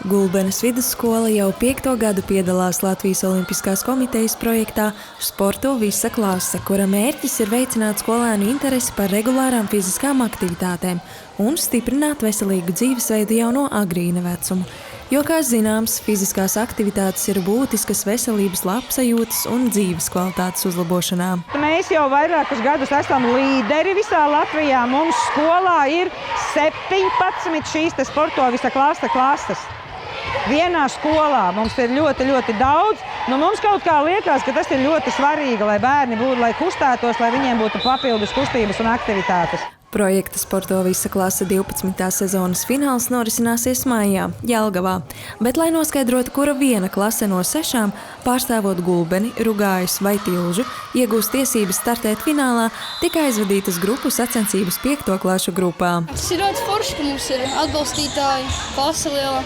Gulbenes vidusskola jau 5. gadu piedalās Latvijas Olimpiskās komitejas projektā Sporto visa klase, kura mērķis ir veicināt skolēnu interesi par regulārām fiziskām aktivitātēm un stiprināt veselīgu dzīvesveidu jau no agrīna vecuma. Jo, kā zināms, fiziskās aktivitātes ir būtiskas veselības labsajūtas un dzīves kvalitātes uzlabošanā. Mēs jau vairākus gadus esam līderi visā Latvijā. Mums skolā ir 17 šīs Sporto visa klase klases. Vienā skolā mums ir ļoti daudz. Mums kaut kā liekas, ka tas ir ļoti svarīgi, lai bērni būtu, lai kustētos, lai viņiem būtu papildus kustības un aktivitātes. Projekta Sporto visa klase 12. sezonas fināls norisināsies maijā, Jelgavā. Bet, lai noskaidrotu, kura viena klase no 6, pārstāvot Gulbeni, Rugājus vai Tilžu, iegūs tiesības startēt finālā, tika aizvadītas grupu sacensības 5. klašu grupā. Tas ir ļoti forši, ka mums ir atbalstītāji, klase liela.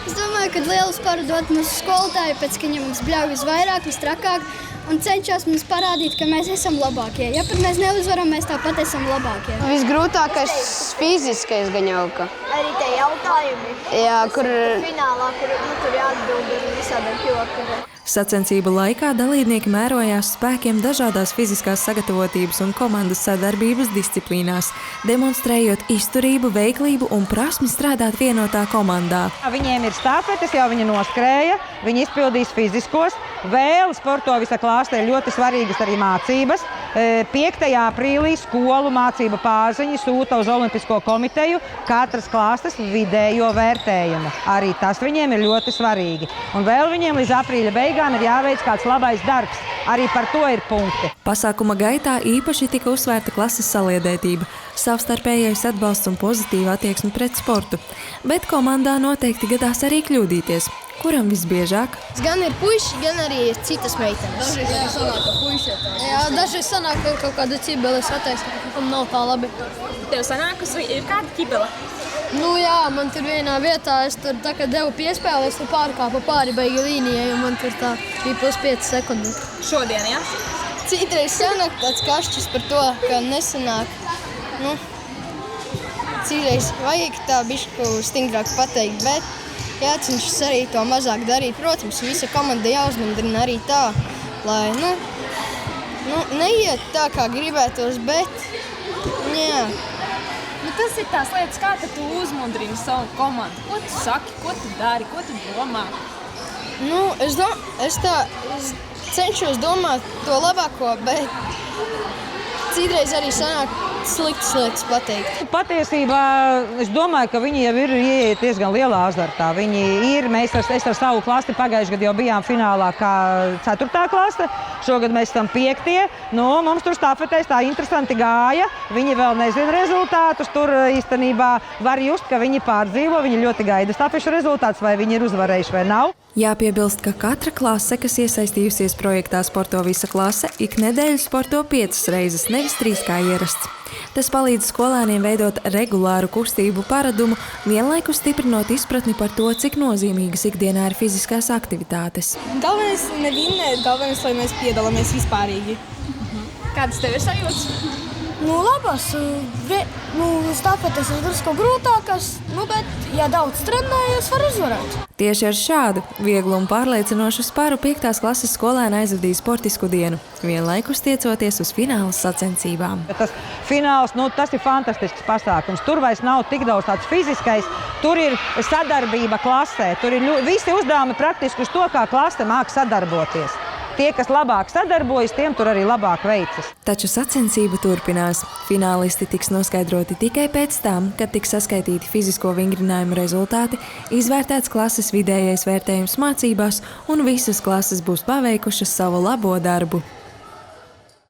Es domāju, ka lielu sparu dot mūsu skolotāji, pēc ka viņi mums bļauj visvairāk, vistrakāk un cenšas mums parādīt, ka mēs esam labākie. Ja pat mēs neuzvaram, mēs tāpat esam labākie. Visgrūtākais fiziskais gan jau ka. Arī tie jautājumi, kur finālā, tur jāatbild ar visādiem jokiem. Sacensību laikā dalībnieki mērojās spēkiem dažādās fiziskās sagatavotības un komandas sadarbības disciplīnās, demonstrējot izturību, veiklību un prasmi strādāt vienotā komandā. Viņiem ir stafetes, jau viņi noskrēja, viņi izpildīs fiziskos. Vēl Sporto visa klāste ir ļoti svarīgas arī mācības. 5. aprīlī skolu mācību pārziņi sūta uz Olimpisko komiteju katras klāstes vidējo vērtējumu. Arī tas viņiem ir ļoti svarīgi. Un vēl viņiem līdz aprīļa beigām ir jāveic kāds labais darbs. Arī par to ir punkti. Pasākuma gaitā īpaši tika uzsvērta klases saliedētība, savstarpējais atbalsts un pozitīva attieksme pret sportu. Bet komandā noteikti gadās arī kļūdīties. Kuram visbiežāk? Gan ir puiši, gan arī citas meitenes. Dažreiz sanāk, ka puiši ir tā. Jā, dažreiz sanāk, ka kaut kāda ķibele sataisnē, ka nav tā labi. Tev sanākusi ir kāda ķibele? Jā, man tur vienā vietā, es tur tā kā devu piespēli, es tur pārkāpu pāri beigu līnijai, un man tur tā bija plus 5 sekundes. Šodien, ja? Citreiz sanāk tāds kašķis par to, ka nesanāk. Citreiz vajag tā bišķi stingrāk pateikt, bet jācenšas arī to mazāk darīt. Protams, visa komanda jāuzmundrina arī tā, lai neiet tā, kā gribētos, bet jā. Kas ir tās lietas, kā tu uzmundrini savu komandu? Ko tu saki, ko tu dari, ko tu domā? Es cenšos domāt to labāko, bet citreiz arī sanāk sliktas lietas pateikt. Patiesībā es domāju, ka viņi jau ir ieiet diezgan lielā azartā. Es ar savu klasi pagājušajā gadā jau bijām finālā kā 4. klase. Šogad mēs esam 5. Mums tur stafetēs tā interesanti gāja. Viņi vēl nezina rezultātus. Tur īstenībā var just, ka viņi pārdzīvo. Viņi ļoti gaida stafešu rezultātus, vai viņi ir uzvarējuši vai nav. Jāpiebilst, ka katra klase, kas iesaistījusies projektā Sporto visa klase, ik nedēļu sporto 5 reizes, nevis 3 kā ierasts. Tas palīdz skolēniem veidot regulāru kustību paradumu, vienlaikus stiprinot izpratni par to, cik nozīmīgas ikdienā ir fiziskās aktivitātes. Galvenais nevinnēt, galvenais, lai mēs piedalāmies vispārīgi. Kādas tev ir sajūtas? Labas. Stafetes ir drusku grūtākas, bet, ja daudz trenējies, var uzvarēt. Tieši ar šādu vieglu un pārliecinošu sparu 5. klases skolēni aizvadīja sportisku dienu, vienlaikus tiecoties uz fināla sacensībām. Tas fināls, tas ir fantastisks pasākums. Tur vairs nav tik daudz tāds fiziskais, tur ir sadarbība klasē. Tur ir visi uzdevumi praktiski uz to, kā klase māk sadarboties. Tie, kas labāk sadarbojas, tiem tur arī labāk veicas. Taču sacensība turpinās. Finālisti tiks noskaidroti tikai pēc tam, kad tiks saskaitīti fizisko vingrinājumu rezultāti, izvērtēts klases vidējais vērtējums mācībās un visas klases būs paveikušas savu labo darbu.